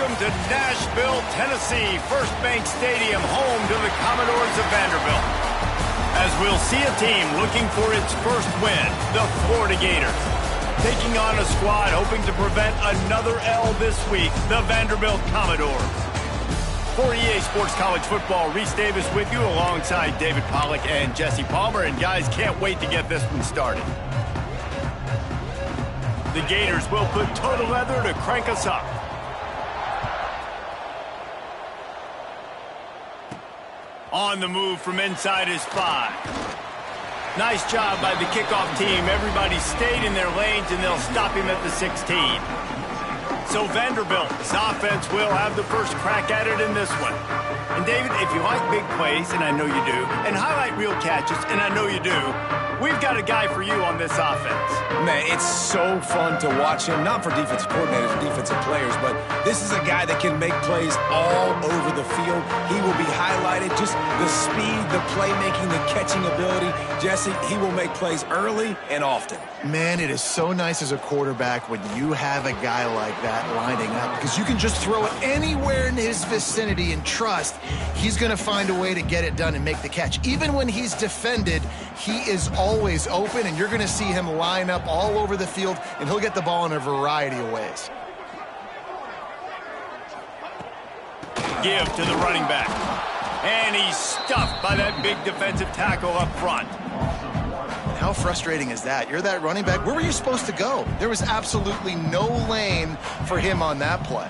Welcome to Nashville, Tennessee, First Bank Stadium, home to the Commodores of Vanderbilt. As we'll see a team looking for its first win, the Florida Gators. Taking on a squad hoping to prevent another L this week, the Vanderbilt Commodores. For EA Sports College Football, Reese Davis with you alongside David Pollack and Jesse Palmer. And guys, can't wait to get this one started. The Gators will put total leather to crank us up. On the move from inside his 5. Nice job by the kickoff team. Everybody stayed in their lanes, and they'll stop him at the 16. So Vanderbilt's offense will have the first crack at it in this one. And David, if you like big plays, and I know you do, and highlight real catches, and I know you do, we've got a guy for you on this offense. Man, it's so fun to watch him, not for defensive coordinators or defensive players, but this is a guy that can make plays all over the field. He will be highlighted, just the speed, the playmaking, the catching ability. Jesse, he will make plays early and often. Man, it is so nice as a quarterback when you have a guy like that lining up, because you can just throw it anywhere in his vicinity and trust he's going to find a way to get it done and make the catch. Even when he's defended, he is always open, and you're going to see him line up all over the field, and he'll get the ball in a variety of ways. Give to the running back. And he's stuffed by that big defensive tackle up front. How frustrating is that? You're that running back. Where were you supposed to go? There was absolutely no lane for him on that play.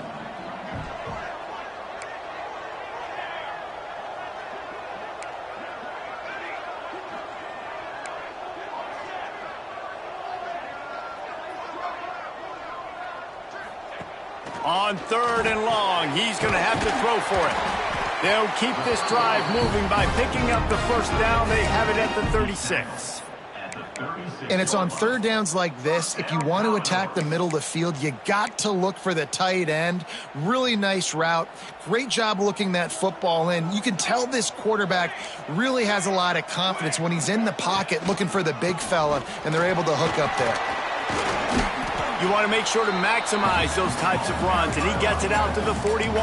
On 3rd and long, he's going to have to throw for it. They'll keep this drive moving by picking up the first down. They have it at the 36. And it's on 3rd downs like this. If you want to attack the middle of the field, you got to look for the tight end. Really nice route. Great job looking that football in. You can tell this quarterback really has a lot of confidence when he's in the pocket looking for the big fella, and they're able to hook up there. You want to make sure to maximize those types of runs, and he gets it out to the 41.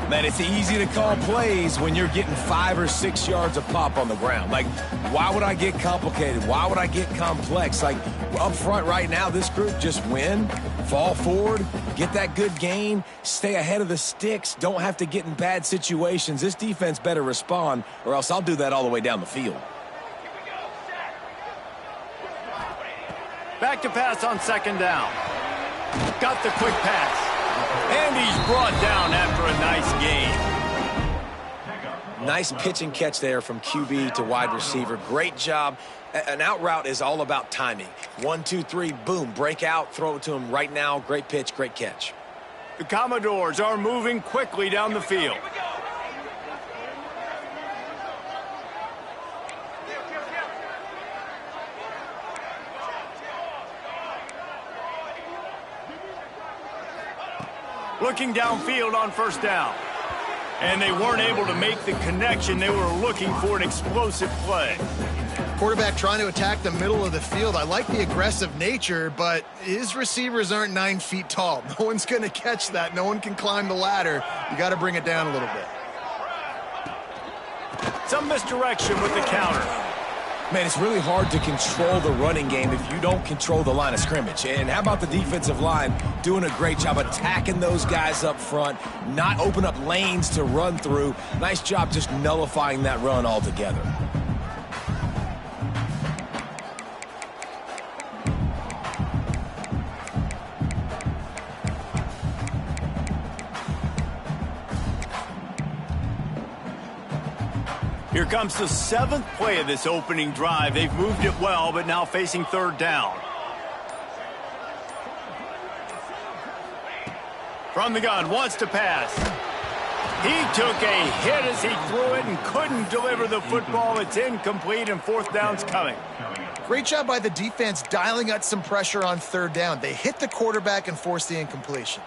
Man, it's easy to call plays when you're getting 5 or 6 yards of pop on the ground. Like, why would I get complicated? Why would I get complex? Like, up front right now, this group just win, fall forward, get that good gain, stay ahead of the sticks, don't have to get in bad situations. This defense better respond, or else I'll do that all the way down the field. Back to pass on 2nd down. Got the quick pass. And he's brought down after a nice gain. Nice pitch and catch there from QB to wide receiver. Great job. An out route is all about timing. 1, 2, 3, boom, break out, throw it to him right now. Great pitch, great catch. The Commodores are moving quickly down the field. Looking downfield on 1st down. And they weren't able to make the connection. They were looking for an explosive play. Quarterback trying to attack the middle of the field. I like the aggressive nature, but his receivers aren't 9 feet tall. No one's going to catch that. No one can climb the ladder. You got to bring it down a little bit. Some misdirection with the counter. Man, it's really hard to control the running game if you don't control the line of scrimmage. And how about the defensive line doing a great job attacking those guys up front, not open up lanes to run through. Nice job just nullifying that run altogether. Here comes the 7th play of this opening drive. They've moved it well, but now facing 3rd down. From the gun, wants to pass. He took a hit as he threw it and couldn't deliver the football. It's incomplete, and 4th down's coming. Great job by the defense dialing up some pressure on 3rd down. They hit the quarterback and forced the incompletion.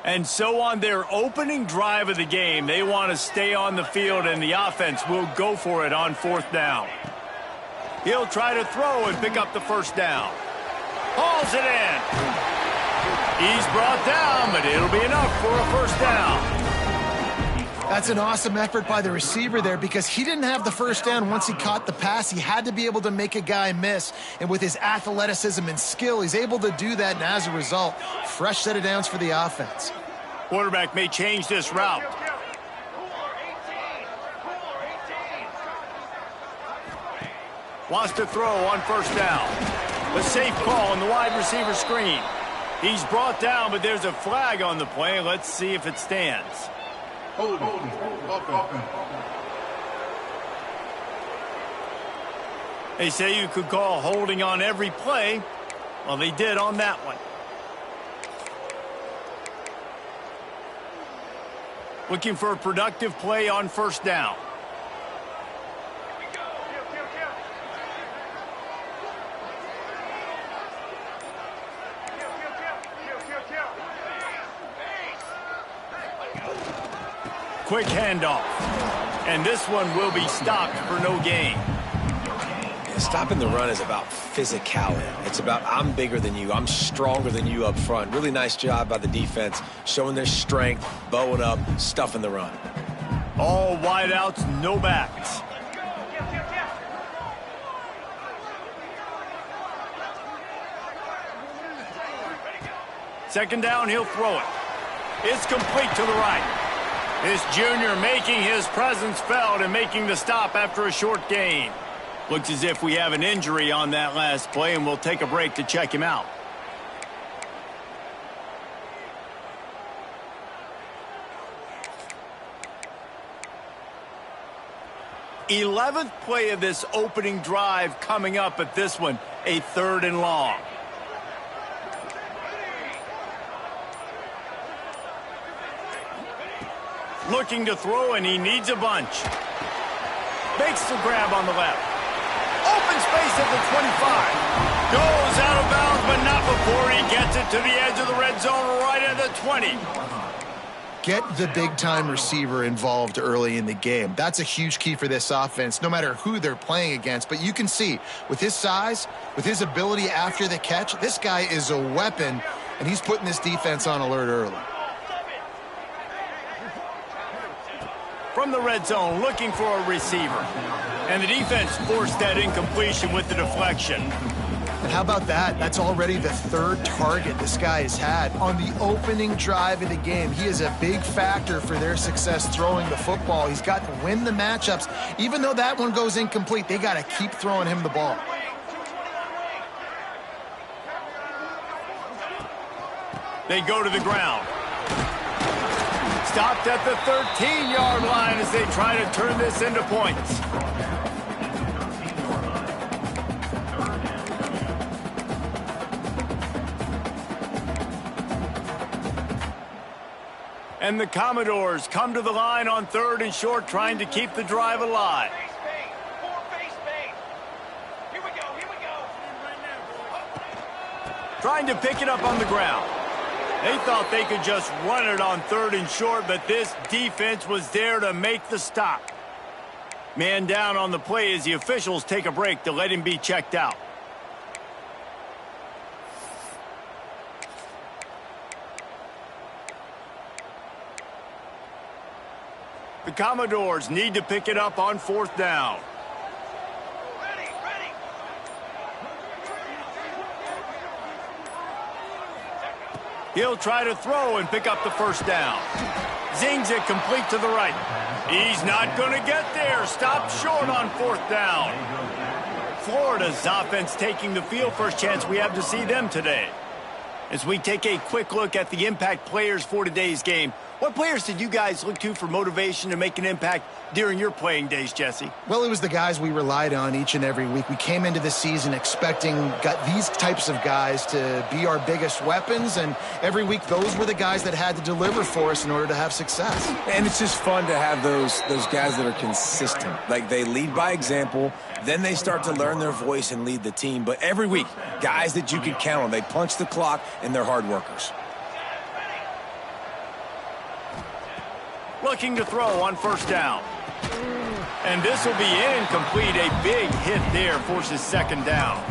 And so on their opening drive of the game, they want to stay on the field, and the offense will go for it on 4th down. He'll try to throw and pick up the 1st down. Hauls it in. He's brought down, but it'll be enough for a 1st down. That's an awesome effort by the receiver there because he didn't have the 1st down once he caught the pass. He had to be able to make a guy miss. And with his athleticism and skill, he's able to do that. And as a result, fresh set of downs for the offense. Quarterback may change this route. Wants to throw on 1st down. The safe call on the wide receiver screen. He's brought down, but there's a flag on the play. Let's see if it stands. They say you could call holding on every play. Well, they did on that one. Looking for a productive play on 1st down. Quick handoff. And this one will be stopped for no gain. Stopping the run is about physicality. It's about I'm bigger than you. I'm stronger than you up front. Really nice job by the defense, showing their strength, bowing up, stuffing the run. All wideouts, no backs. Second down, he'll throw it. It's complete to the right. This junior making his presence felt and making the stop after a short gain. Looks as if we have an injury on that last play, and we'll take a break to check him out. Eleventh play of this opening drive coming up at this one, a 3rd and long. Looking to throw, and he needs a bunch. Makes the grab on the left. Open space at the 25. Goes out of bounds, but not before he gets it to the edge of the red zone right at the 20. Get the big-time receiver involved early in the game. That's a huge key for this offense, no matter who they're playing against. But you can see, with his size, with his ability after the catch, this guy is a weapon, and he's putting this defense on alert early. From the red zone, looking for a receiver. And the defense forced that incompletion with the deflection. And how about that? That's already the 3rd target this guy has had on the opening drive of the game. He is a big factor for their success throwing the football. He's got to win the matchups. Even though that one goes incomplete, they got to keep throwing him the ball. They go to the ground. Stopped at the 13-yard line as they try to turn this into points. And the Commodores come to the line on 3rd and short, trying to keep the drive alive. Trying to pick it up on the ground. They thought they could just run it on 3rd and short, but this defense was there to make the stop. Man down on the play as the officials take a break to let him be checked out. The Commodores need to pick it up on 4th down. He'll try to throw and pick up the 1st down. Zings it complete to the right. He's not going to get there. Stopped short on 4th down. Florida's offense taking the field. First chance we have to see them today. As we take a quick look at the impact players for today's game, what players did you guys look to for motivation to make an impact during your playing days, Jesse? Well, it was the guys we relied on each and every week. We came into the season expecting these types of guys to be our biggest weapons, and every week those were the guys that had to deliver for us in order to have success. And it's just fun to have those guys that are consistent. Like, they lead by example, then they start to learn their voice and lead the team. But every week, guys that you can count on, they punch the clock, and they're hard workers. looking to throw on first down. And this will be incomplete. A big hit there forces second down.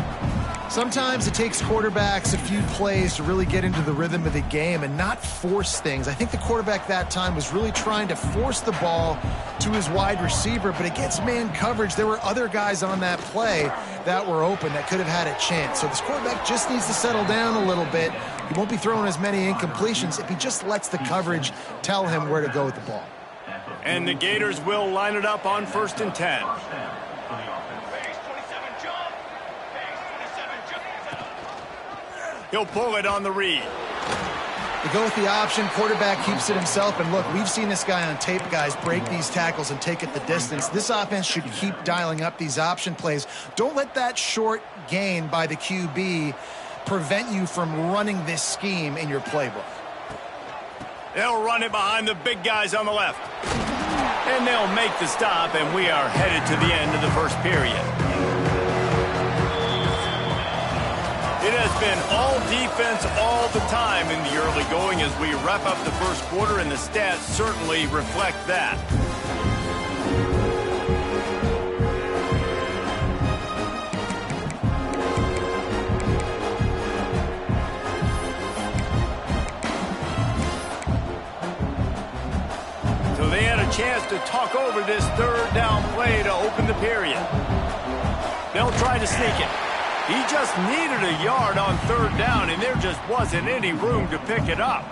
Sometimes it takes quarterbacks a few plays to really get into the rhythm of the game and not force things. I think the quarterback that time was really trying to force the ball to his wide receiver, but against man coverage, there were other guys on that play that were open that could have had a chance. So this quarterback just needs to settle down a little bit. He won't be throwing as many incompletions if he just lets the coverage tell him where to go with the ball. And the Gators will line it up on 1st and 10. He'll pull it on the read. They go with the option. Quarterback keeps it himself. And look, we've seen this guy on tape, guys, break these tackles and take it the distance. This offense should keep dialing up these option plays. Don't let that short gain by the QB prevent you from running this scheme in your playbook. They'll run it behind the big guys on the left. And they'll make the stop, and we are headed to the end of the first period. It has been all defense all the time in the early going as we wrap up the first quarter, and the stats certainly reflect that. So they had a chance to talk over this third down play to open the period. They'll try to sneak it. He just needed a yard on third down, and there just wasn't any room to pick it up.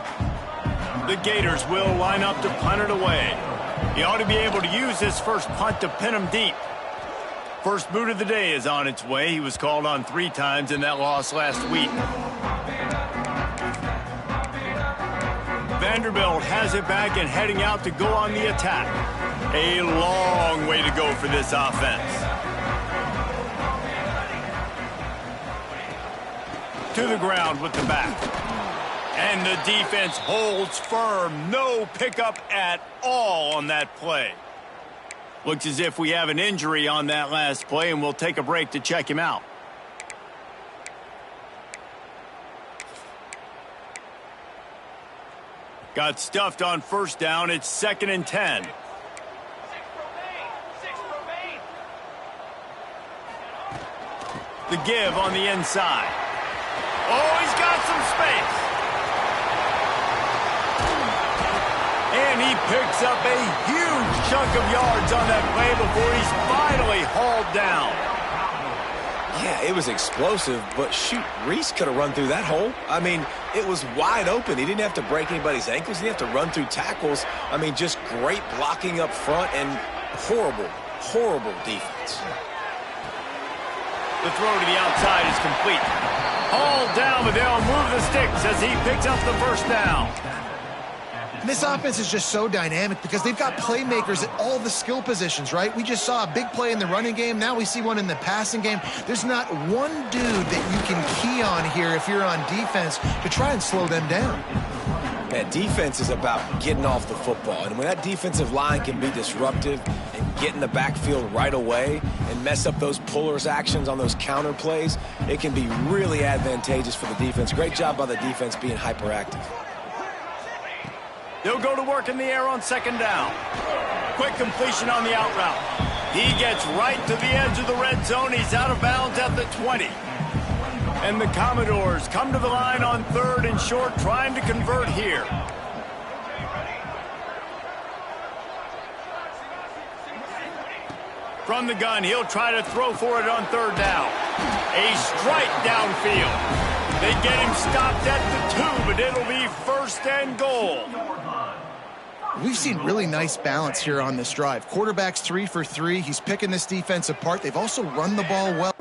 The Gators will line up to punt it away. He ought to be able to use this first punt to pin him deep. First boot of the day is on its way. He was called on 3 times in that loss last week. Vanderbilt has it back and heading out to go on the attack. A long way to go for this offense. To the ground with the back. And the defense holds firm. No pickup at all on that play. Looks as if we have an injury on that last play, and we'll take a break to check him out. Got stuffed on first down. It's 2nd and 10. The give on the inside. Oh, he's got some space. And he picks up a huge chunk of yards on that play before he's finally hauled down. Yeah, it was explosive, but shoot, Reese could have run through that hole. I mean, it was wide open. He didn't have to break anybody's ankles. He didn't have to run through tackles. I mean, just great blocking up front and horrible, horrible defense. The throw to the outside is complete. Hauled down, but they'll move the sticks as he picks up the first down. This offense is just so dynamic because they've got playmakers at all the skill positions, right? We just saw a big play in the running game. Now we see one in the passing game. There's not one dude that you can key on here if you're on defense to try and slow them down. That defense is about getting off the football. And when that defensive line can be disruptive and get in the backfield right away and mess up those pullers actions on those counter plays, it can be really advantageous for the defense. Great job by the defense being hyperactive. They'll go to work in the air on 2nd down. Quick completion on the out route. He gets right to the edge of the red zone. He's out of bounds at the 20. And the Commodores come to the line on 3rd and short, trying to convert here. From the gun, he'll try to throw for it on 3rd down. A strike downfield. They get him stopped at the 2, but it'll be 1st and goal. We've seen really nice balance here on this drive. Quarterback's 3 for 3. He's picking this defense apart. They've also run the ball well.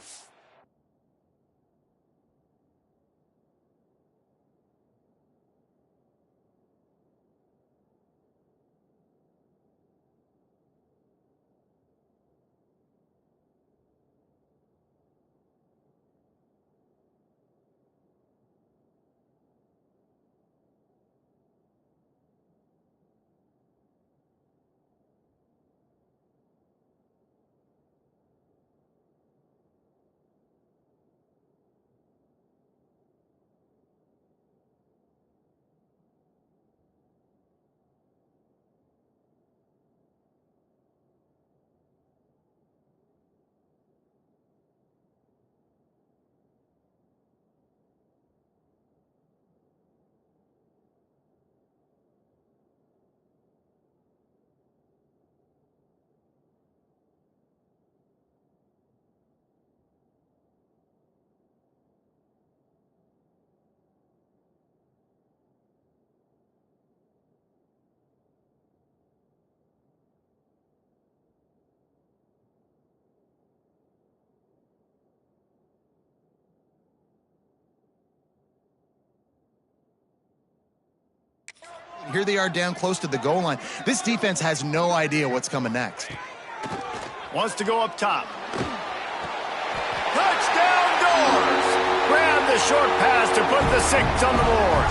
Here they are down close to the goal line. This defense has no idea what's coming next. Wants to go up top. Touchdown Doors! Grab the short pass to put the 6 on the board.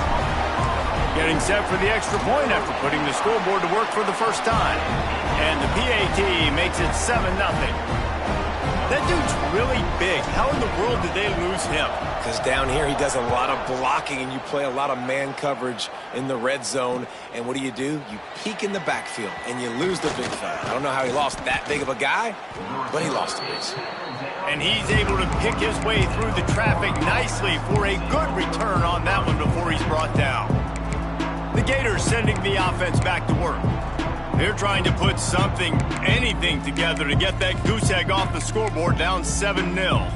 Getting set for the extra point after putting the scoreboard to work for the first time. And the PAT makes it 7-0. That dude's really big. How in the world did they lose him? Because down here he does a lot of blocking and you play a lot of man coverage in the red zone. And what do? You peek in the backfield and you lose the big fella. I don't know how he lost that big of a guy, but he lost a piece. And he's able to pick his way through the traffic nicely for a good return on that one before he's brought down. The Gators sending the offense back to work. They're trying to put something, anything together to get that goose egg off the scoreboard down 7-0.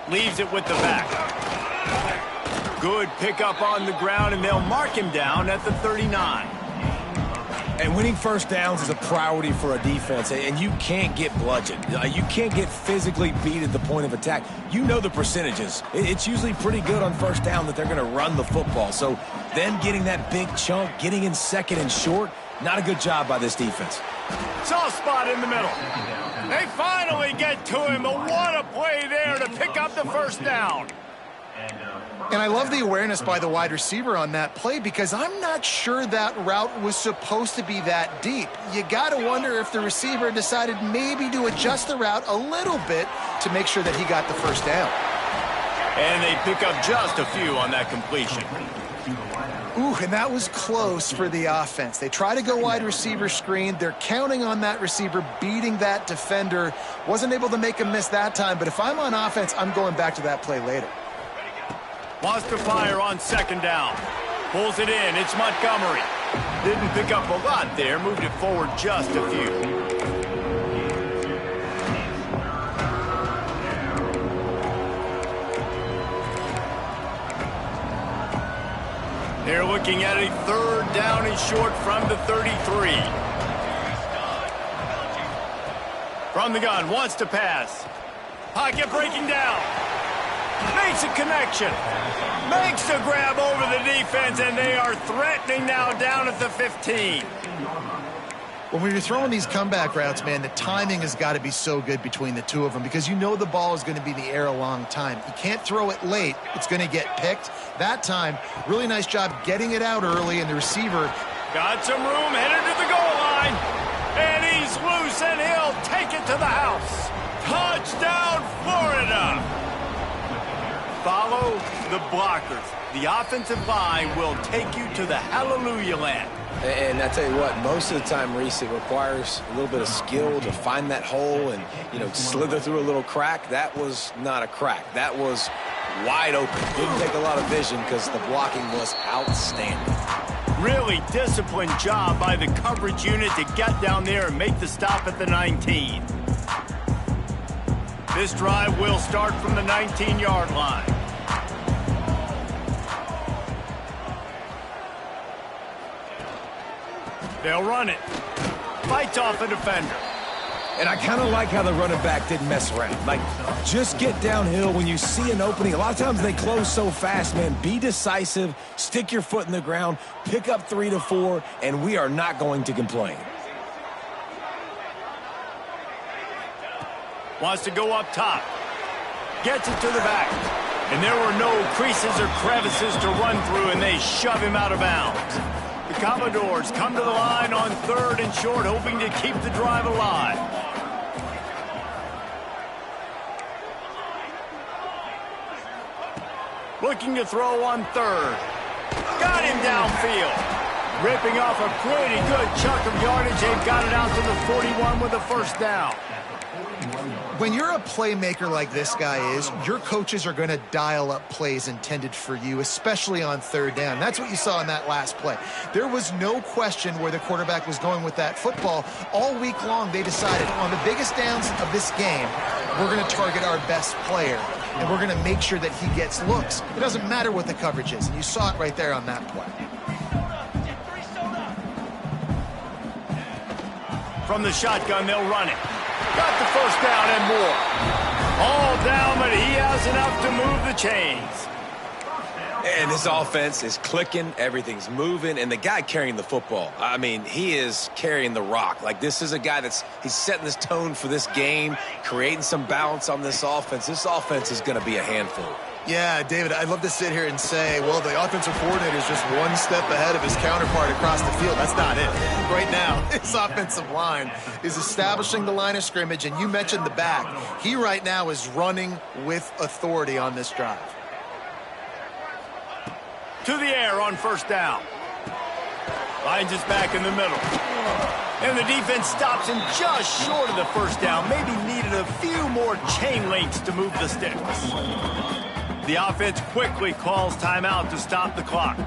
Leaves it with the back. Good pickup on the ground, and they'll mark him down at the 39. And winning first downs is a priority for a defense, and you can't get bludgeoned. You can't get physically beat at the point of attack. You know the percentages. It's usually pretty good on first down that they're going to run the football. So them getting that big chunk, getting in second and short, not a good job by this defense. Soft spot in the middle. They finally get to him, but what a play there to pick up the first down. And I love the awareness by the wide receiver on that play because I'm not sure that route was supposed to be that deep. You got to wonder if the receiver decided maybe to adjust the route a little bit to make sure that he got the first down. And they pick up just a few on that completion. Ooh, and that was close for the offense. They try to go wide receiver screen. They're counting on that receiver beating that defender. Wasn't able to make him miss that time, but if I'm on offense, I'm going back to that play later. Wants to fire on second down. Pulls it in. It's Montgomery. Didn't pick up a lot there. Moved it forward just a few. They're looking at a third down and short from the 33. From the gun. Wants to pass. Pocket breaking down. Makes a connection. Makes the grab over the defense, and they are threatening now down at the 15. When you're throwing these comeback routes, man, the timing has got to be so good between the two of them because you know the ball is going to be in the air a long time. You can't throw it late. It's going to get picked. That time, really nice job getting it out early, and the receiver got some room, headed to the goal line. And he's loose, and he'll take it to the house. Touchdown, Florida. Follow the blockers. The offensive line will take you to the hallelujah land. And I tell you what, most of the time, Reese, it requires a little bit of skill to find that hole and, slither through a little crack. That was not a crack. That was wide open. Didn't take a lot of vision because the blocking was outstanding. Really disciplined job by the coverage unit to get down there and make the stop at the 19. This drive will start from the 19-yard line. They'll run it. Fights off a defender. And I kind of like how the running back didn't mess around. Like, just get downhill when you see an opening. A lot of times they close so fast, man. Be decisive. Stick your foot in the ground. Pick up 3 to 4, and we are not going to complain. Wants to go up top. Gets it to the back. And there were no creases or crevices to run through, and they shove him out of bounds. The Commodores come to the line on third and short, hoping to keep the drive alive. Looking to throw on third. Got him downfield. Ripping off a pretty good chunk of yardage. They've got it out to the 41 with a first down. When you're a playmaker like this guy is, your coaches are going to dial up plays intended for you, especially on third down. That's what you saw in that last play. There was no question where the quarterback was going with that football. All week long, they decided on the biggest downs of this game, we're going to target our best player, and we're going to make sure that he gets looks. It doesn't matter what the coverage is, and you saw it right there on that play. From the shotgun, they'll run it. Got the first down and more. All down, but he has enough to move the chains. And this offense is clicking, everything's moving, and the guy carrying the football, I mean, he is carrying the rock. Like, this is a guy he's setting this tone for this game, creating some balance on this offense. This offense is going to be a handful. Yeah, David, I'd love to sit here and say, well, the offensive coordinator is just one step ahead of his counterpart across the field. That's not it. Right now, his offensive line is establishing the line of scrimmage, and you mentioned the back. He right now is running with authority on this drive. To the air on first down. Finds his back in the middle. And the defense stops him just short of the first down. Maybe needed a few more chain links to move the sticks. The offense quickly calls timeout to stop the clock.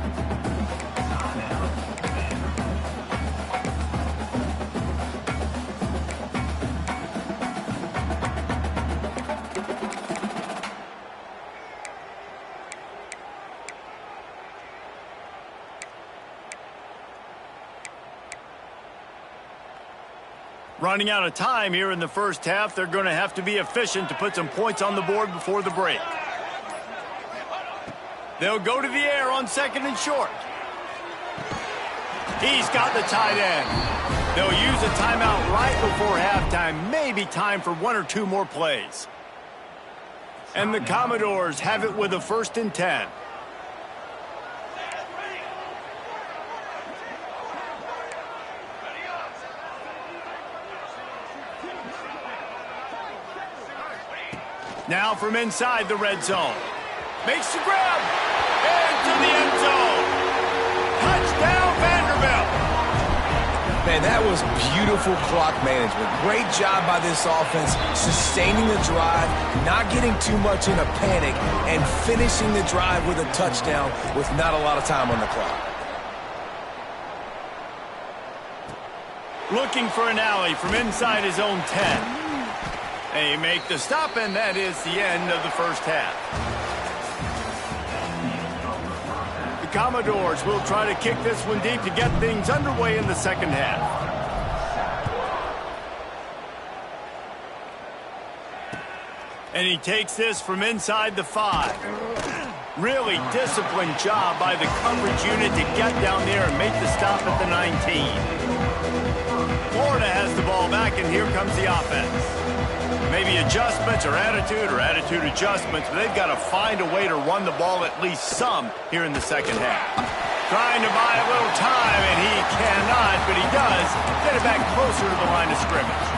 Running out of time here in the first half. They're going to have to be efficient to put some points on the board before the break. They'll go to the air on second and short. He's got the tight end. They'll use a timeout right before halftime. Maybe time for one or two more plays. And the Commodores have it with a 1st and 10. Now from inside the red zone. Makes the grab. Into the end zone. Touchdown, Vanderbilt. Man, that was beautiful clock management. Great job by this offense, sustaining the drive, not getting too much in a panic, and finishing the drive with a touchdown with not a lot of time on the clock. Looking for an alley from inside his own 10. They make the stop, and that is the end of the first half. The Commodores will try to kick this one deep to get things underway in the second half. And he takes this from inside the 5. Really disciplined job by the coverage unit to get down there and make the stop at the 19. Florida has the ball back, and here comes the offense. Maybe adjustments or attitude adjustments, but they've got to find a way to run the ball at least some here in the second half. Trying to buy a little time, and he cannot, but he does get it back closer to the line of scrimmage.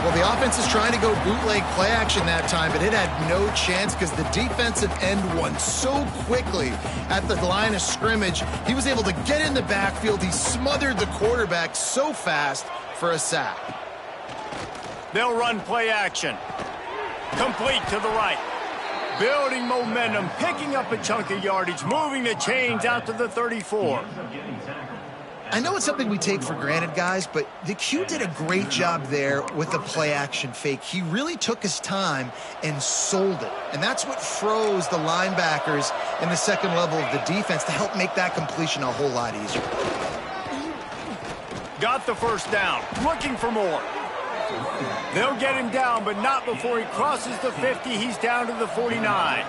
Well, the offense is trying to go bootleg play action that time, but it had no chance because the defensive end won so quickly at the line of scrimmage. He was able to get in the backfield. He smothered the quarterback so fast for a sack. They'll run play action. Complete to the right. Building momentum, picking up a chunk of yardage, moving the chains out to the 34. I know it's something we take for granted, guys, but the Q did a great job there with the play-action fake. He really took his time and sold it. And that's what froze the linebackers in the second level of the defense to help make that completion a whole lot easier. Got the first down. Looking for more. They'll get him down, but not before he crosses the 50. He's down to the 49.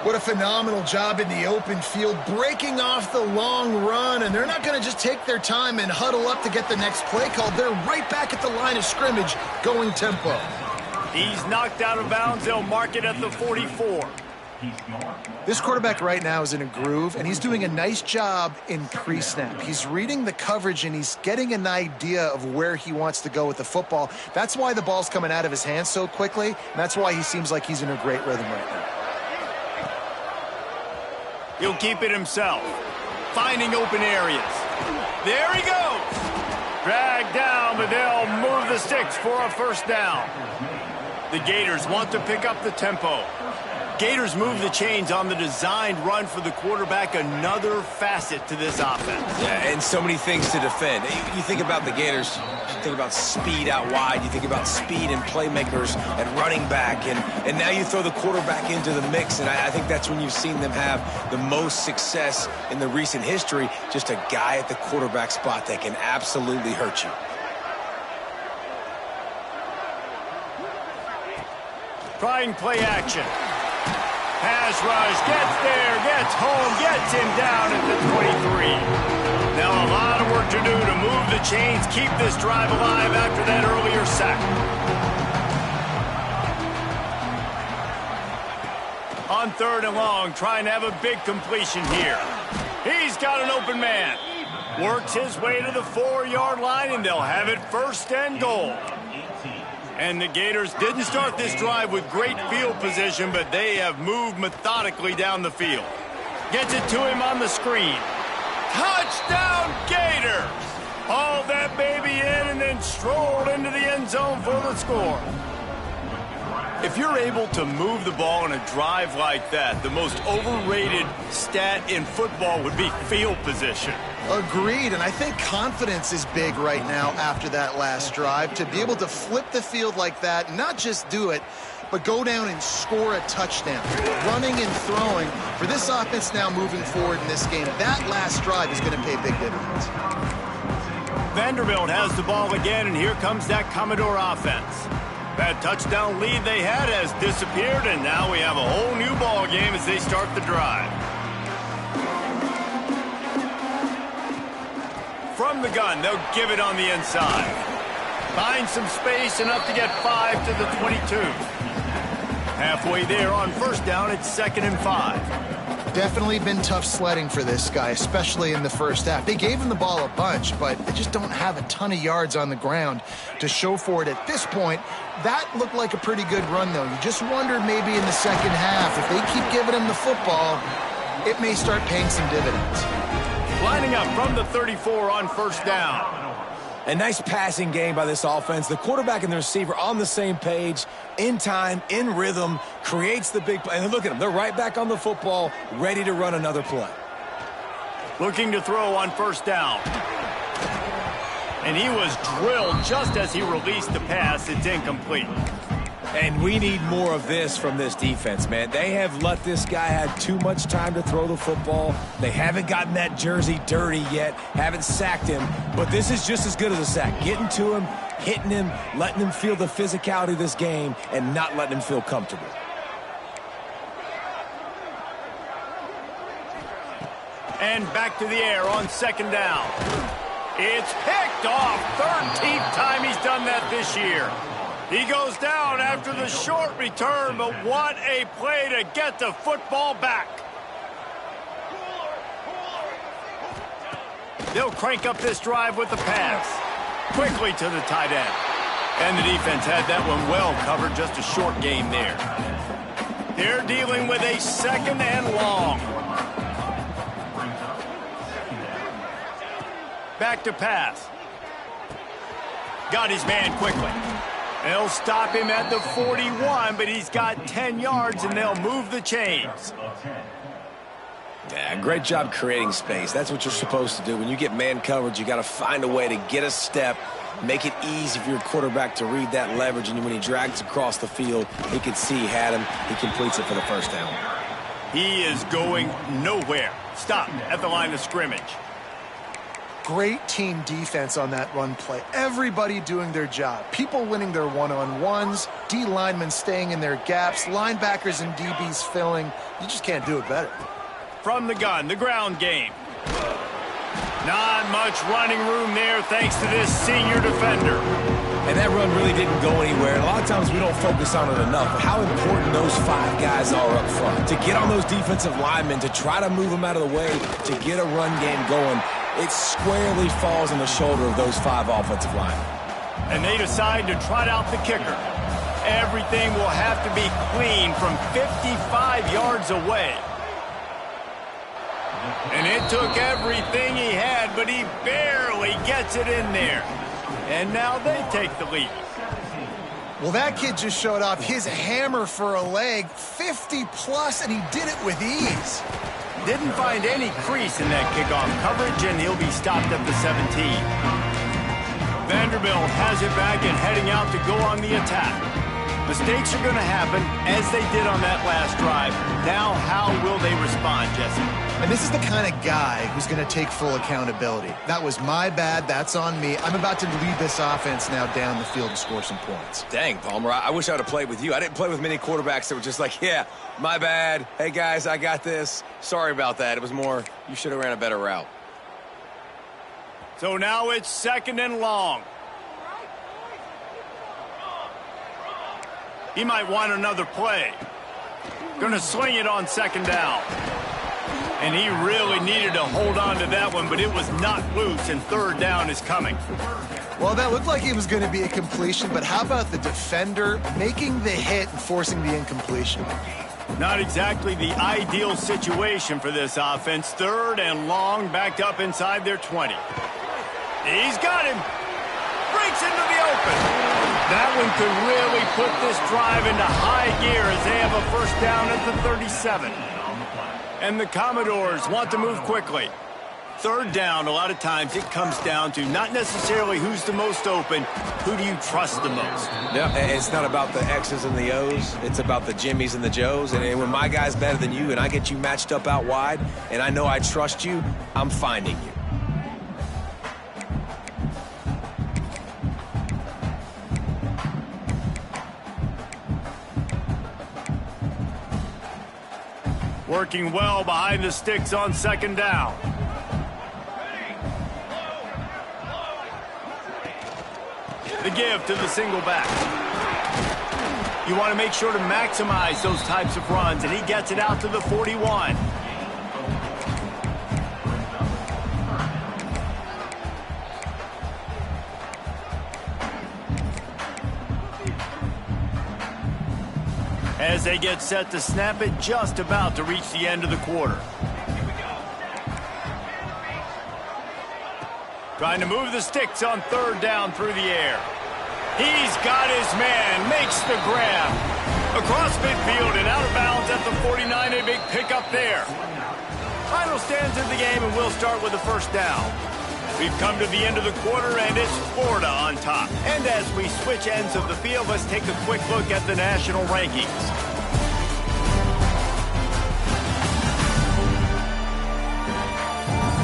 What a phenomenal job in the open field, breaking off the long run, and they're not going to just take their time and huddle up to get the next play called. They're right back at the line of scrimmage, going tempo. He's knocked out of bounds. They'll mark it at the 44. This quarterback right now is in a groove, and he's doing a nice job in pre-snap. He's reading the coverage, and he's getting an idea of where he wants to go with the football. That's why the ball's coming out of his hands so quickly, and that's why he seems like he's in a great rhythm right now. He'll keep it himself, finding open areas. There he goes. Dragged down, but they'll move the sticks for a first down. The Gators want to pick up the tempo. Gators move the chains on the designed run for the quarterback, another facet to this offense. Yeah, and so many things to defend. You think about the Gators, you think about speed out wide, you think about speed and playmakers and running back, and now you throw the quarterback into the mix, and I think that's when you've seen them have the most success in the recent history, just a guy at the quarterback spot that can absolutely hurt you. Trying play action. Pass rush, gets there, gets home, gets him down at the 23. Now a lot of work to do to move the chains, keep this drive alive after that earlier sack. On 3rd and long, trying to have a big completion here. He's got an open man. Works his way to the 4-yard line, and they'll have it 1st and goal. And the Gators didn't start this drive with great field position, but they have moved methodically down the field. Gets it to him on the screen. Touchdown, Gators! Hauled that baby in and then strolled into the end zone for the score. If you're able to move the ball in a drive like that, the most overrated stat in football would be field position. Agreed, and I think confidence is big right now after that last drive. To be able to flip the field like that, not just do it, but go down and score a touchdown. Running and throwing. For this offense now moving forward in this game, that last drive is going to pay big dividends. Vanderbilt has the ball again, and here comes that Commodore offense. That touchdown lead they had has disappeared, and now we have a whole new ball game as they start the drive. From the gun, they'll give it on the inside. Find some space, enough to get 5 to the 22. Halfway there on 1st down, it's 2nd and 5. Definitely been tough sledding for this guy, especially in the first half. They gave him the ball a bunch, but they just don't have a ton of yards on the ground to show for it at this point. That looked like a pretty good run, though. You just wondered maybe in the second half, if they keep giving him the football, it may start paying some dividends. Lining up from the 34 on 1st down. A nice passing game by this offense. The quarterback and the receiver on the same page, in time, in rhythm, creates the big play. And look at them. They're right back on the football, ready to run another play. Looking to throw on 1st down. And he was drilled just as he released the pass. It's incomplete. And we need more of this from this defense, man. They have let this guy have too much time to throw the football. They haven't gotten that jersey dirty yet, haven't sacked him. But this is just as good as a sack. Getting to him, hitting him, letting him feel the physicality of this game, and not letting him feel comfortable. And back to the air on 2nd down. It's picked off. 13th time he's done that this year. He goes down after the short return, but what a play to get the football back. They'll crank up this drive with the pass. Quickly to the tight end. And the defense had that one well covered, just a short game there. They're dealing with a 2nd and long. Back to pass. Got his man quickly. They'll stop him at the 41, but he's got 10 yards, and they'll move the chains. Yeah, great job creating space. That's what you're supposed to do. When you get man coverage, you got to find a way to get a step, make it easy for your quarterback to read that leverage, and when he drags across the field, he could see he had him. He completes it for the 1st down. He is going nowhere. Stop at the line of scrimmage. Great team defense on that run play. Everybody doing their job. People winning their one-on-ones, D linemen staying in their gaps, linebackers and DBs filling. You just can't do it better. From the gun, the ground game. Not much running room there thanks to this senior defender. And that run really didn't go anywhere. And a lot of times we don't focus on it enough, but how important those 5 guys are up front. To get on those defensive linemen, to try to move them out of the way, to get a run game going, it squarely falls on the shoulder of those 5 offensive linemen. And they decide to trot out the kicker. Everything will have to be clean from 55 yards away. And it took everything he had, but he barely gets it in there. And now they take the lead. Well, that kid just showed off his hammer for a leg, 50-plus, and he did it with ease. Didn't find any crease in that kickoff coverage, and he'll be stopped at the 17. Vanderbilt has it back and heading out to go on the attack. Mistakes are going to happen, as they did on that last drive. Now, how will they respond, Jesse? And this is the kind of guy who's going to take full accountability. That was my bad. That's on me. I'm about to lead this offense now down the field and score some points. Dang, Palmer, I wish I would have played with you. I didn't play with many quarterbacks that were just like, yeah, my bad. Hey, guys, I got this. Sorry about that. It was more, you should have ran a better route. So now it's 2nd and long. He might want another play. Going to sling it on 2nd down. And he really needed to hold on to that one, but it was not loose, and 3rd down is coming. Well, that looked like it was going to be a completion, but how about the defender making the hit and forcing the incompletion? Not exactly the ideal situation for this offense. 3rd and long, backed up inside their 20. He's got him. Breaks into the open. That one could really put this drive into high gear as they have a 1st down at the 37. And the Commodores want to move quickly. 3rd down, a lot of times it comes down to not necessarily who's the most open, who do you trust the most? Yeah, it's not about the X's and the O's. It's about the Jimmies and the Joes. And when my guy's better than you and I get you matched up out wide and I know I trust you, I'm finding you. Working well behind the sticks on 2nd down. The give to the single back. You want to make sure to maximize those types of runs, and he gets it out to the 41. As they get set to snap it, just about to reach the end of the quarter. Trying to move the sticks on 3rd down through the air. He's got his man, makes the grab. Across midfield and out of bounds at the 49, a big pickup there. Final stands in the game, and we'll start with the 1st down. We've come to the end of the quarter, and it's Florida on top. And as we switch ends of the field, let's take a quick look at the national rankings.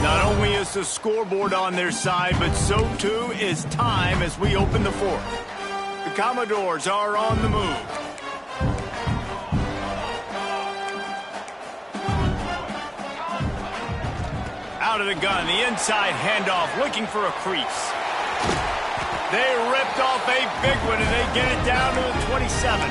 Not only is the scoreboard on their side, but so too is time as we open the 4th. The Commodores are on the move. Out of the gun, the inside handoff, looking for a crease. They ripped off a big one, and they get it down to the 27.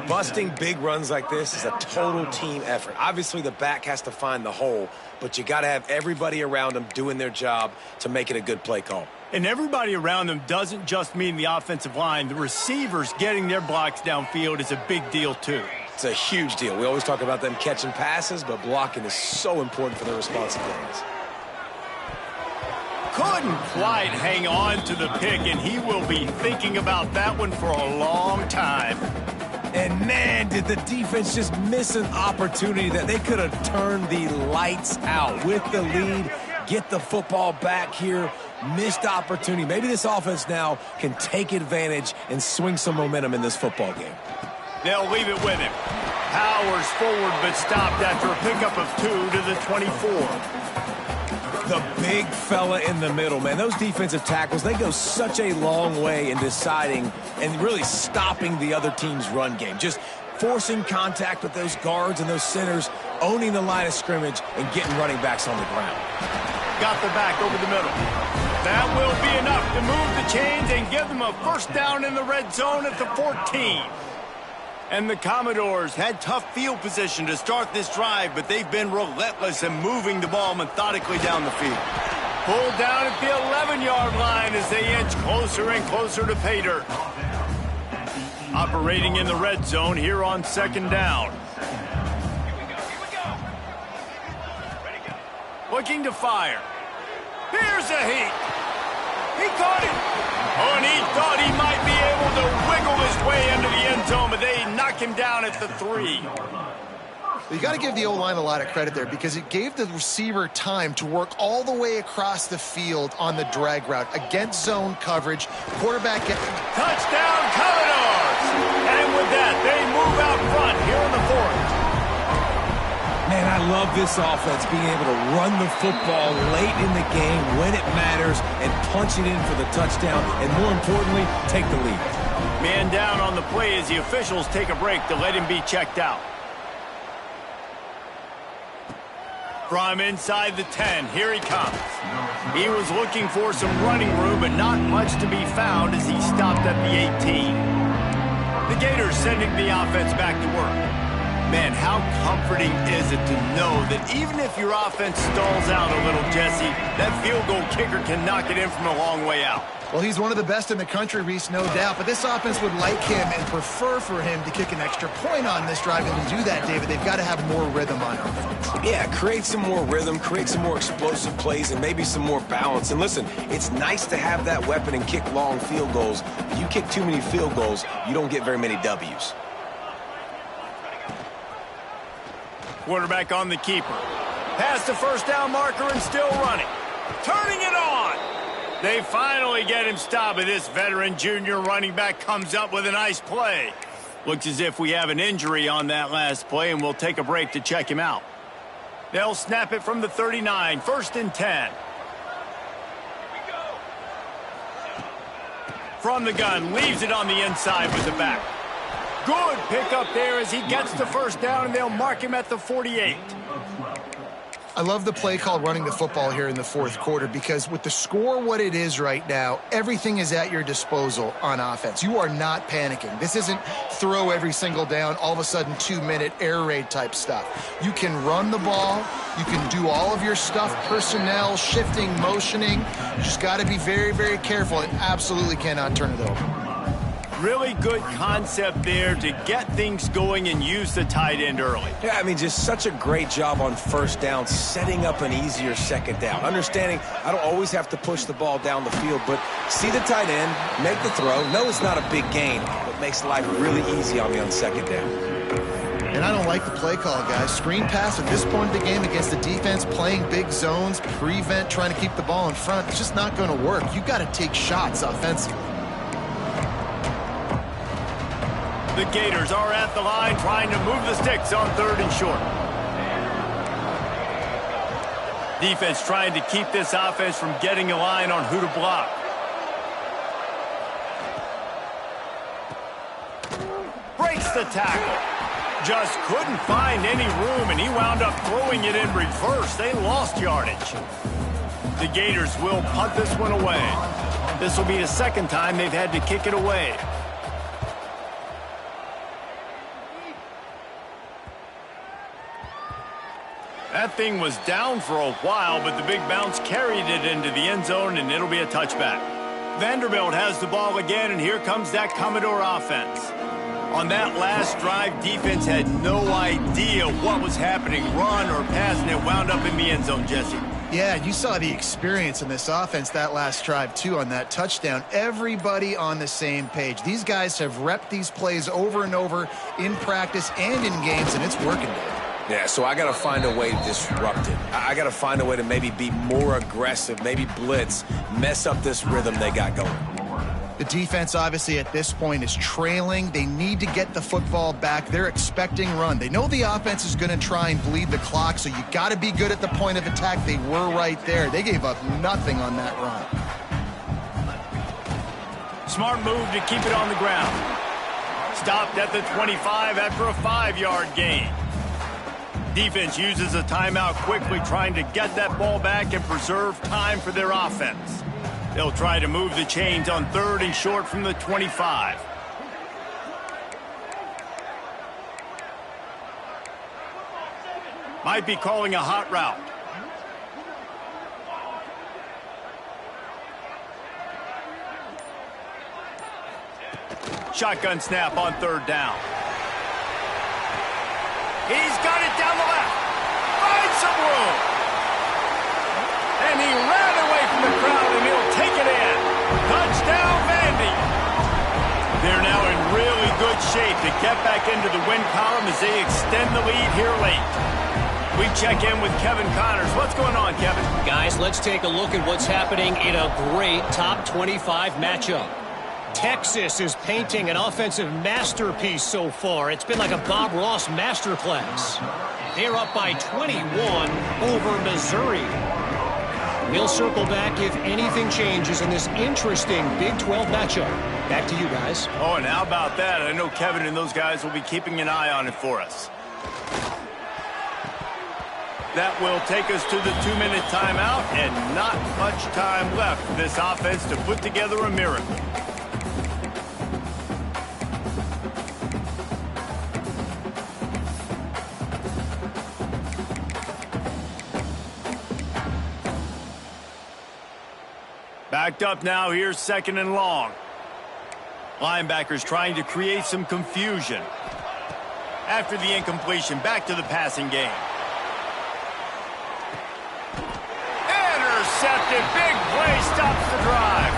Busting big runs like this is a total team effort. Obviously, the back has to find the hole, but you got to have everybody around them doing their job to make it a good play call. And everybody around them doesn't just mean the offensive line. The receivers getting their blocks downfield is a big deal, too. It's a huge deal. We always talk about them catching passes, but blocking is so important for their responsive games. Couldn't quite hang on to the pick, and he will be thinking about that one for a long time. And man, did the defense just miss an opportunity that they could have turned the lights out with the lead, get the football back here, missed opportunity. Maybe this offense now can take advantage and swing some momentum in this football game. They'll leave it with him. Powers forward, but stopped after a pickup of 2 to the 24. The big fella in the middle, man. Those defensive tackles, they go such a long way in deciding and really stopping the other team's run game. Just forcing contact with those guards and those centers, owning the line of scrimmage, and getting running backs on the ground. Got the back over the middle. That will be enough to move the chains and give them a 1st down in the red zone at the 14. And the Commodores had tough field position to start this drive, but they've been relentless in moving the ball methodically down the field. Pulled down at the 11-yard line as they inch closer and closer to pay dirt. Operating in the red zone here on 2nd down. Looking to fire. Here's a heat. He caught it. Oh, and he thought he might be able to wiggle his way into the end zone, but they knock him down at the 3. You got to give the O-line a lot of credit there because it gave the receiver time to work all the way across the field on the drag route against zone coverage. Quarterback get touchdown Commodores! And with that, they move out front here in the fourth. Man, I love this offense being able to run the football late in the game when it matters and punch it in for the touchdown and, more importantly, take the lead. Man down on the play as the officials take a break to let him be checked out. From inside the 10, here he comes. He was looking for some running room, but not much to be found as he stopped at the 18. The Gators sending the offense back to work. Man, how comforting is it to know that even if your offense stalls out a little, Jesse, that field goal kicker can knock it in from a long way out. Well, he's one of the best in the country, Reese, no doubt. But this offense would like him and prefer for him to kick an extra point on this drive. And to do that, David, they've got to have more rhythm on offense. Yeah, create some more rhythm, create some more explosive plays, and maybe some more balance. And listen, it's nice to have that weapon and kick long field goals. If you kick too many field goals, you don't get very many W's. Quarterback on the keeper. Past the first down marker and still running. Turning it on. They finally get him stopped, but this veteran junior running back comes up with a nice play. Looks as if we have an injury on that last play, and we'll take a break to check him out. They'll snap it from the 39, 1st and 10. From the gun, leaves it on the inside with the back. Good pickup there as he gets the first down, and they'll mark him at the 48. I love the play call running the football here in the fourth quarter because with the score what it is right now, everything is at your disposal on offense. You are not panicking. This isn't throw every single down, all of a sudden 2-minute air raid type stuff. You can run the ball. You can do all of your stuff, personnel, shifting, motioning. You just got to be very, very careful and absolutely cannot turn it over. Really good concept there to get things going and use the tight end early. Yeah, I mean, just such a great job on first down, setting up an easier second down. Understanding I don't always have to push the ball down the field, but see the tight end, make the throw. No, it's not a big gain, but makes life really easy on me on second down. And I don't like the play call, guys. Screen pass at this point of the game against the defense, playing big zones, prevent, trying to keep the ball in front. It's just not going to work. You've got to take shots offensively. The Gators are at the line trying to move the sticks on 3rd and short. Defense trying to keep this offense from getting a line on who to block. Breaks the tackle. Just couldn't find any room, and he wound up throwing it in reverse. They lost yardage. The Gators will punt this one away. This will be the second time they've had to kick it away. That thing was down for a while, but the big bounce carried it into the end zone, and it'll be a touchback. Vanderbilt has the ball again, and here comes that Commodore offense. On that last drive, defense had no idea what was happening, run or pass, and it wound up in the end zone, Jesse. Yeah, you saw the experience in this offense that last drive, too, on that touchdown. Everybody on the same page. These guys have repped these plays over and over in practice and in games, and it's working, Dave. Yeah, so I got to find a way to disrupt it. I got to find a way to maybe be more aggressive, maybe blitz, mess up this rhythm they got going. The defense, obviously, at this point is trailing. They need to get the football back. They're expecting run. They know the offense is going to try and bleed the clock, so you got to be good at the point of attack. They were right there. They gave up nothing on that run. Smart move to keep it on the ground. Stopped at the 25 after a 5-yard gain. Defense uses a timeout quickly, trying to get that ball back and preserve time for their offense. They'll try to move the chains on 3rd and short from the 25. Might be calling a hot route. Shotgun snap on 3rd down. He's got it down the left. Finds some room. And he ran away from the crowd, and he'll take it in. Touchdown, Vandy. They're now in really good shape to get back into the win column as they extend the lead here late. We check in with Kevin Connors. What's going on, Kevin? Guys, let's take a look at what's happening in a great top 25 matchup. Texas is painting an offensive masterpiece so far. It's been like a Bob Ross masterclass. They're up by 21 over Missouri. We'll circle back if anything changes in this interesting Big 12 matchup. Back to you guys. Oh, and how about that? I know Kevin and those guys will be keeping an eye on it for us. That will take us to the 2-minute timeout, and not much time left for this offense to put together a miracle. Backed up now, here's 2nd and long. Linebackers trying to create some confusion. After the incompletion, back to the passing game. Intercepted, big play, stops the drive.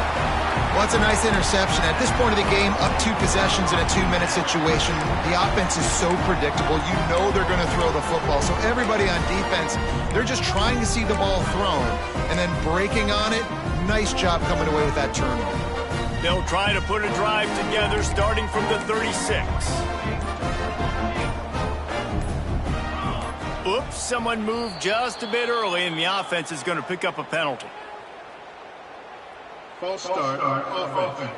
Well, it's a nice interception. At this point of the game, up 2 possessions in a 2-minute situation, the offense is so predictable. You know they're going to throw the football. So everybody on defense, they're just trying to see the ball thrown and then breaking on it. Nice job coming away with that turnover. They'll try to put a drive together starting from the 36. Oops, someone moved just a bit early, and the offense is going to pick up a penalty. False start on offense.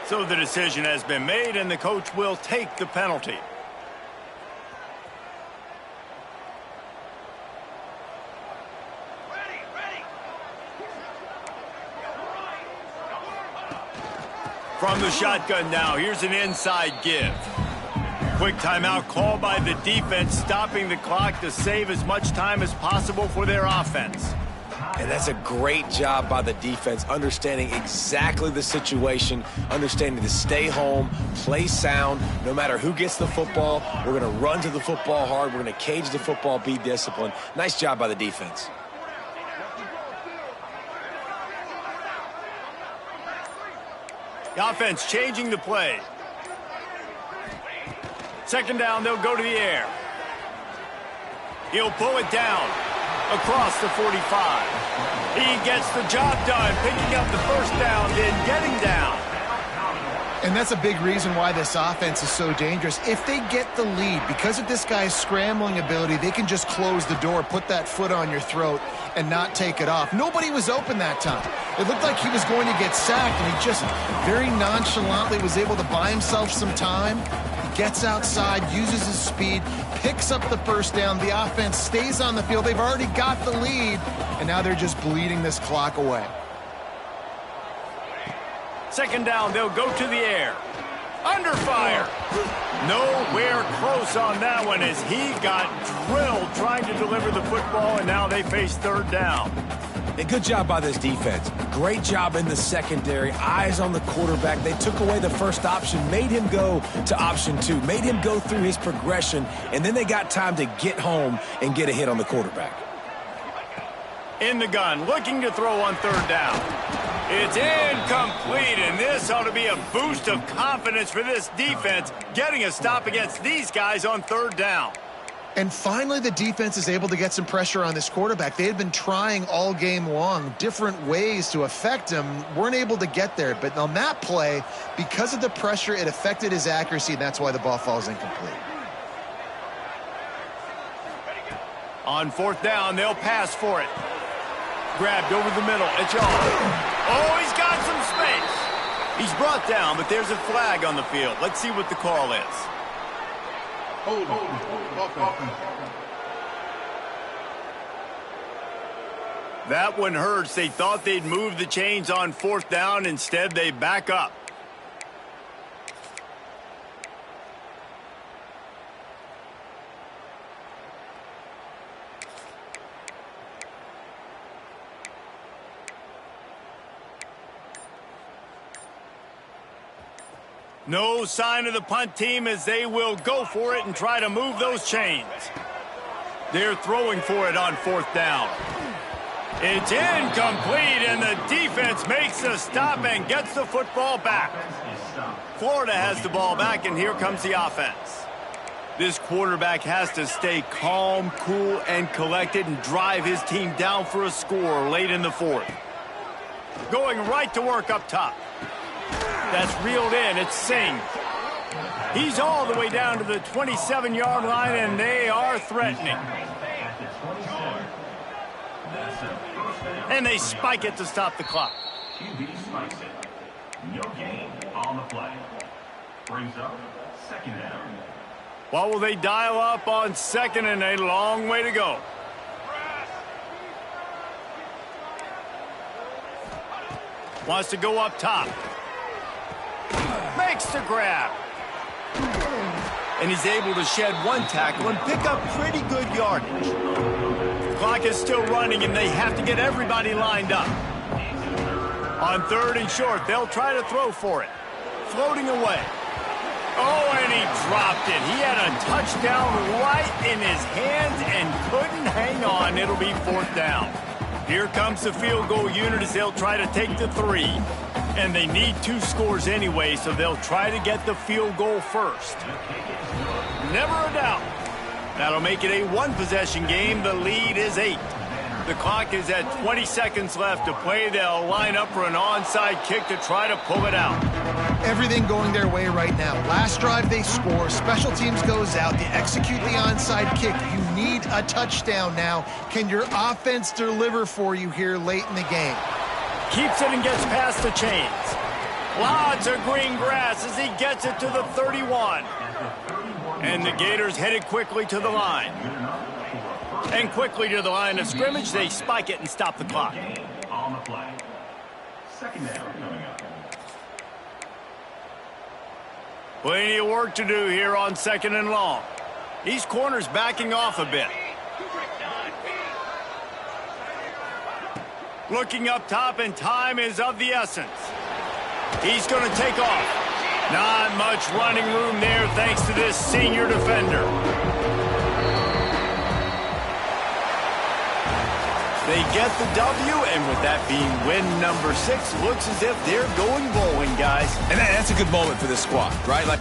So the decision has been made, and the coach will take the penalty. From the shotgun now, here's an inside give. Quick timeout called by the defense, stopping the clock to save as much time as possible for their offense. And that's a great job by the defense, understanding exactly the situation, understanding to stay home, play sound. No matter who gets the football, we're going to run to the football hard. We're going to cage the football, be disciplined. Nice job by the defense. The offense changing the play. 2nd down, they'll go to the air. He'll pull it down across the 45. He gets the job done, picking up the 1st down, then getting down. And that's a big reason why this offense is so dangerous. If they get the lead, because of this guy's scrambling ability, they can just close the door, put that foot on your throat, and not take it off. Nobody was open that time. It looked like he was going to get sacked, and he just very nonchalantly was able to buy himself some time. He gets outside, uses his speed, picks up the 1st down. The offense stays on the field. They've already got the lead, and now they're just bleeding this clock away. 2nd down, they'll go to the air. Under fire. Nowhere close on that one as he got drilled trying to deliver the football, and now they face 3rd down. And good job by this defense. Great job in the secondary. Eyes on the quarterback. They took away the 1st option, made him go to option 2, made him go through his progression, and then they got time to get home and get a hit on the quarterback. In the gun, looking to throw on 3rd down. It's incomplete, and this ought to be a boost of confidence for this defense, getting a stop against these guys on 3rd down. And finally, the defense is able to get some pressure on this quarterback. They had been trying all game long, different ways to affect him, weren't able to get there. But on that play, because of the pressure, it affected his accuracy, and that's why the ball falls incomplete. On 4th down, they'll pass for it. Grabbed over the middle. It's all. Oh, he's got some space. He's brought down, but there's a flag on the field. Let's see what the call is. Hold. That one hurts. They thought they'd move the chains on 4th down. Instead, they back up. No sign of the punt team as they will go for it and try to move those chains. They're throwing for it on 4th down. It's incomplete, and the defense makes a stop and gets the football back. Florida has the ball back, and here comes the offense. This quarterback has to stay calm, cool, and collected and drive his team down for a score late in the fourth. Going right to work up top. That's reeled in. It's Singh. He's all the way down to the 27-yard line, and they are threatening. And they spike it to stop the clock. QB spikes it. No gain on the play. Brings up second down. What will they dial up on second, and a long way to go? Wants to go up top. Makes the grab. And he's able to shed one tackle and pick up pretty good yardage. The clock is still running, and they have to get everybody lined up. On third and short, they'll try to throw for it. Floating away. Oh, and he dropped it. He had a touchdown right in his hands and couldn't hang on. It'll be fourth down. Here comes the field goal unit as they'll try to take the 3. And they need 2 scores anyway, so they'll try to get the field goal first. Never a doubt. That'll make it a 1-possession game. The lead is 8. The clock is at 20 seconds left to play. They'll line up for an onside kick to try to pull it out. Everything going their way right now. Last drive they score. Special teams goes out. They execute the onside kick. You need a touchdown now. Can your offense deliver for you here late in the game? Keeps it and gets past the chains. Lots of green grass as he gets it to the 31. And the Gators headed quickly to the line. And quickly to the line of scrimmage, they spike it and stop the clock. On the play. Second down coming up. Plenty of work to do here on second and long. These corners backing off a bit. Looking up top, and time is of the essence. He's going to take off. Not much running room there thanks to this senior defender. They get the W, and with that being win number 6, looks as if they're going bowling, guys. And that's a good moment for this squad, right? Like